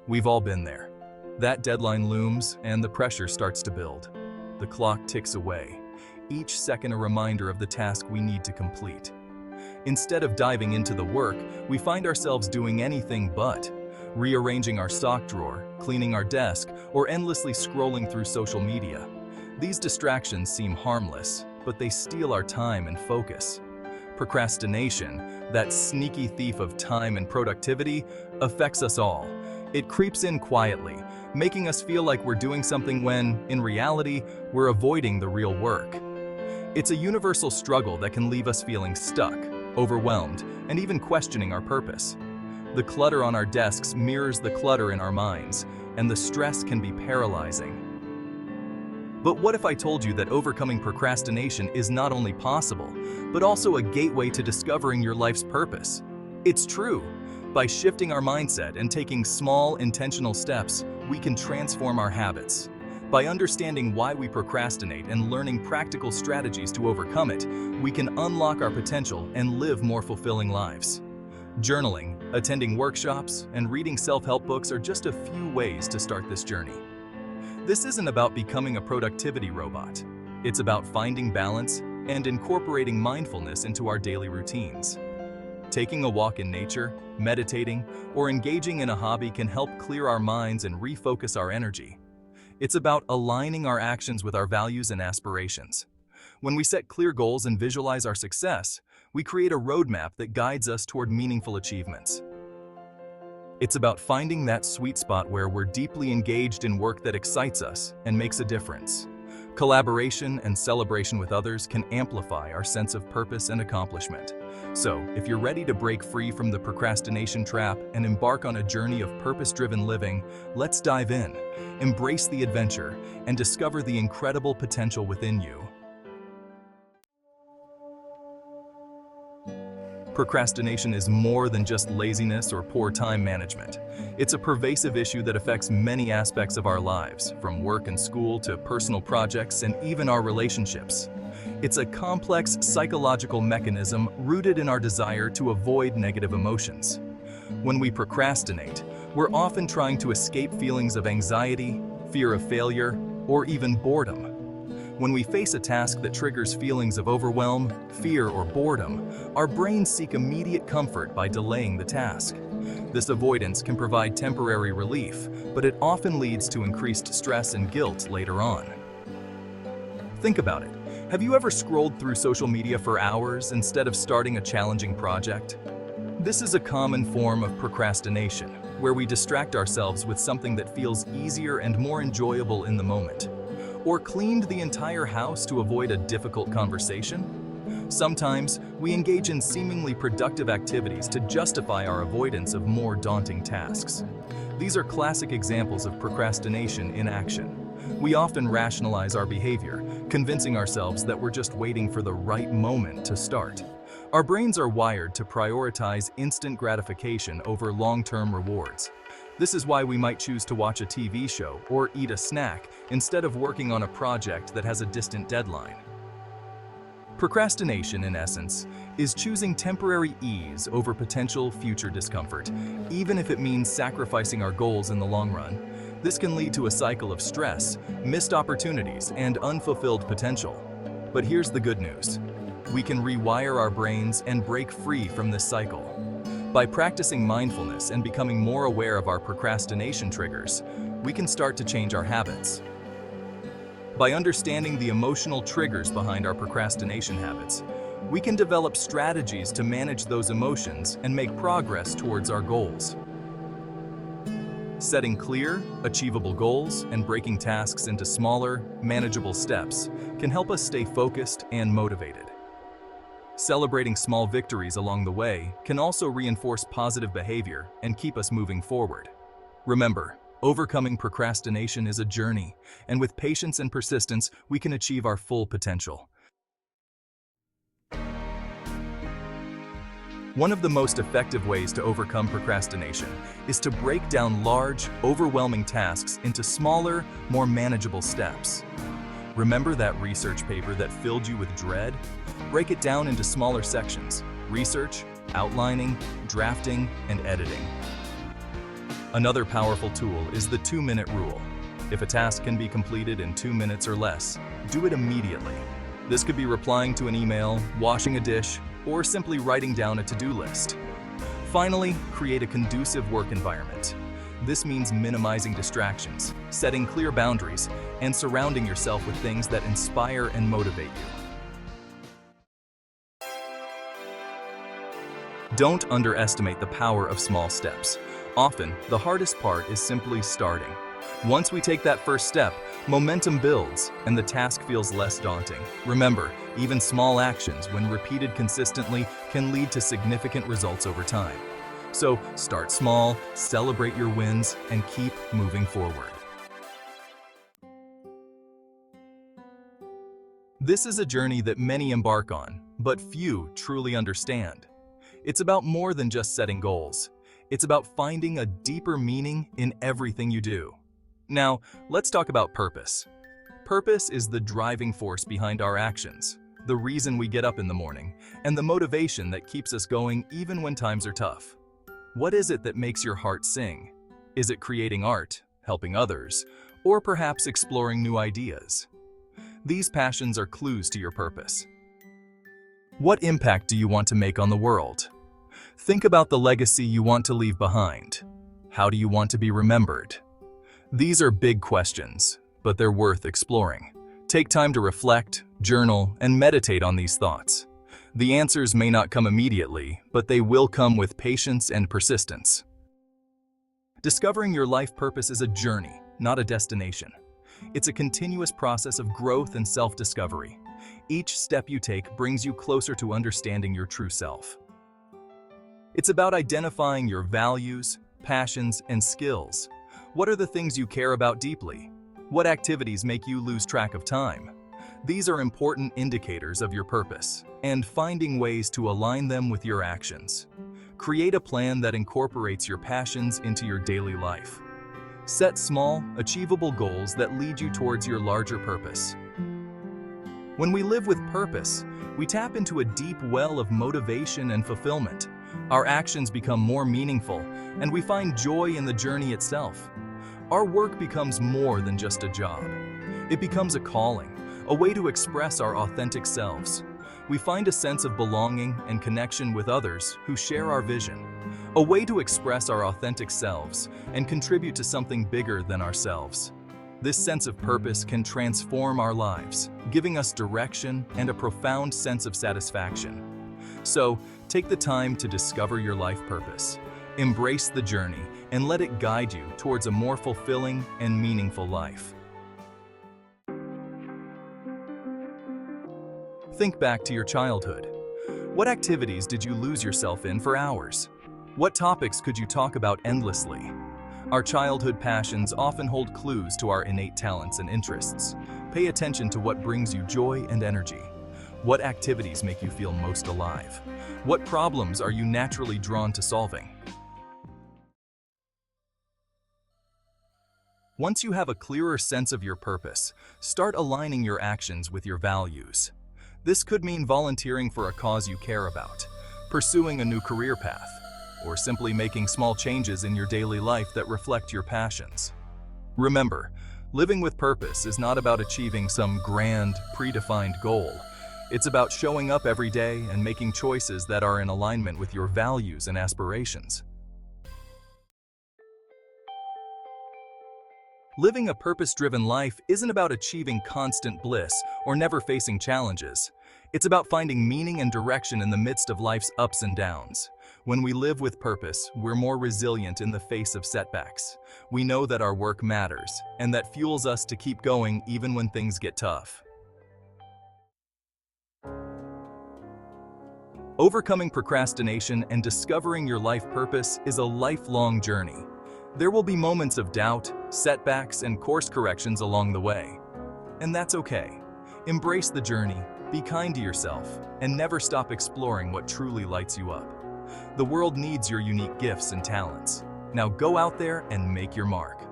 We've all been there. That deadline looms and the pressure starts to build. The clock ticks away, each second a reminder of the task we need to complete. Instead of diving into the work, we find ourselves doing anything but rearranging our sock drawer, cleaning our desk, or endlessly scrolling through social media. These distractions seem harmless, but they steal our time and focus. Procrastination, that sneaky thief of time and productivity, affects us all. It creeps in quietly, making us feel like we're doing something when, in reality, we're avoiding the real work. It's a universal struggle that can leave us feeling stuck, overwhelmed, and even questioning our purpose. The clutter on our desks mirrors the clutter in our minds, and the stress can be paralyzing. But what if I told you that overcoming procrastination is not only possible, but also a gateway to discovering your life's purpose? It's true. By shifting our mindset and taking small, intentional steps, we can transform our habits. By understanding why we procrastinate and learning practical strategies to overcome it, we can unlock our potential and live more fulfilling lives. Journaling, attending workshops, and reading self-help books are just a few ways to start this journey. This isn't about becoming a productivity robot. It's about finding balance and incorporating mindfulness into our daily routines. Taking a walk in nature, meditating, or engaging in a hobby can help clear our minds and refocus our energy. It's about aligning our actions with our values and aspirations. When we set clear goals and visualize our success, we create a roadmap that guides us toward meaningful achievements. It's about finding that sweet spot where we're deeply engaged in work that excites us and makes a difference. Collaboration and celebration with others can amplify our sense of purpose and accomplishment. So, if you're ready to break free from the procrastination trap and embark on a journey of purpose-driven living, let's dive in, embrace the adventure, and discover the incredible potential within you. Procrastination is more than just laziness or poor time management. It's a pervasive issue that affects many aspects of our lives, from work and school to personal projects and even our relationships. It's a complex psychological mechanism rooted in our desire to avoid negative emotions. When we procrastinate, we're often trying to escape feelings of anxiety, fear of failure, or even boredom. When we face a task that triggers feelings of overwhelm, fear, or boredom, our brains seek immediate comfort by delaying the task. This avoidance can provide temporary relief, but it often leads to increased stress and guilt later on. Think about it. Have you ever scrolled through social media for hours instead of starting a challenging project? This is a common form of procrastination, where we distract ourselves with something that feels easier and more enjoyable in the moment. Or cleaned the entire house to avoid a difficult conversation? Sometimes, we engage in seemingly productive activities to justify our avoidance of more daunting tasks. These are classic examples of procrastination in action. We often rationalize our behavior, convincing ourselves that we're just waiting for the right moment to start. Our brains are wired to prioritize instant gratification over long-term rewards. This is why we might choose to watch a TV show or eat a snack instead of working on a project that has a distant deadline. Procrastination, in essence, is choosing temporary ease over potential future discomfort, even if it means sacrificing our goals in the long run. This can lead to a cycle of stress, missed opportunities, and unfulfilled potential. But here's the good news. We can rewire our brains and break free from this cycle. By practicing mindfulness and becoming more aware of our procrastination triggers, we can start to change our habits. By understanding the emotional triggers behind our procrastination habits, we can develop strategies to manage those emotions and make progress towards our goals. Setting clear, achievable goals and breaking tasks into smaller, manageable steps can help us stay focused and motivated. Celebrating small victories along the way can also reinforce positive behavior and keep us moving forward. Remember, overcoming procrastination is a journey, and with patience and persistence, we can achieve our full potential. One of the most effective ways to overcome procrastination is to break down large, overwhelming tasks into smaller, more manageable steps. Remember that research paper that filled you with dread? Break it down into smaller sections: research, outlining, drafting, and editing. Another powerful tool is the 2-minute rule. If a task can be completed in 2 minutes or less, do it immediately. This could be replying to an email, washing a dish, or simply writing down a to-do list. Finally, create a conducive work environment. This means minimizing distractions, setting clear boundaries, and surrounding yourself with things that inspire and motivate you. Don't underestimate the power of small steps. Often, the hardest part is simply starting. Once we take that first step, momentum builds and the task feels less daunting. Remember, even small actions, when repeated consistently, can lead to significant results over time. So start small, celebrate your wins, and keep moving forward. This is a journey that many embark on, but few truly understand. It's about more than just setting goals. It's about finding a deeper meaning in everything you do. Now, let's talk about purpose. Purpose is the driving force behind our actions, the reason we get up in the morning, and the motivation that keeps us going even when times are tough. What is it that makes your heart sing? Is it creating art, helping others, or perhaps exploring new ideas? These passions are clues to your purpose. What impact do you want to make on the world? Think about the legacy you want to leave behind. How do you want to be remembered? These are big questions, but they're worth exploring. Take time to reflect, journal, and meditate on these thoughts. The answers may not come immediately, but they will come with patience and persistence. Discovering your life purpose is a journey, not a destination. It's a continuous process of growth and self-discovery. Each step you take brings you closer to understanding your true self. It's about identifying your values, passions, and skills. What are the things you care about deeply? What activities make you lose track of time? These are important indicators of your purpose, and finding ways to align them with your actions. Create a plan that incorporates your passions into your daily life. Set small, achievable goals that lead you towards your larger purpose. When we live with purpose, we tap into a deep well of motivation and fulfillment. Our actions become more meaningful, and we find joy in the journey itself. Our work becomes more than just a job. It becomes a calling, a way to express our authentic selves. We find a sense of belonging and connection with others who share our vision, a way to express our authentic selves and contribute to something bigger than ourselves. This sense of purpose can transform our lives, giving us direction and a profound sense of satisfaction. So, take the time to discover your life purpose. Embrace the journey and let it guide you towards a more fulfilling and meaningful life. Think back to your childhood. What activities did you lose yourself in for hours? What topics could you talk about endlessly? Our childhood passions often hold clues to our innate talents and interests. Pay attention to what brings you joy and energy. What activities make you feel most alive? What problems are you naturally drawn to solving? Once you have a clearer sense of your purpose, start aligning your actions with your values. This could mean volunteering for a cause you care about, pursuing a new career path, or simply making small changes in your daily life that reflect your passions. Remember, living with purpose is not about achieving some grand, predefined goal. It's about showing up every day and making choices that are in alignment with your values and aspirations. Living a purpose-driven life isn't about achieving constant bliss or never facing challenges. It's about finding meaning and direction in the midst of life's ups and downs. When we live with purpose, we're more resilient in the face of setbacks. We know that our work matters, and that fuels us to keep going even when things get tough. Overcoming procrastination and discovering your life purpose is a lifelong journey. There will be moments of doubt, setbacks, and course corrections along the way. And that's okay. Embrace the journey, be kind to yourself, and never stop exploring what truly lights you up. The world needs your unique gifts and talents. Now go out there and make your mark.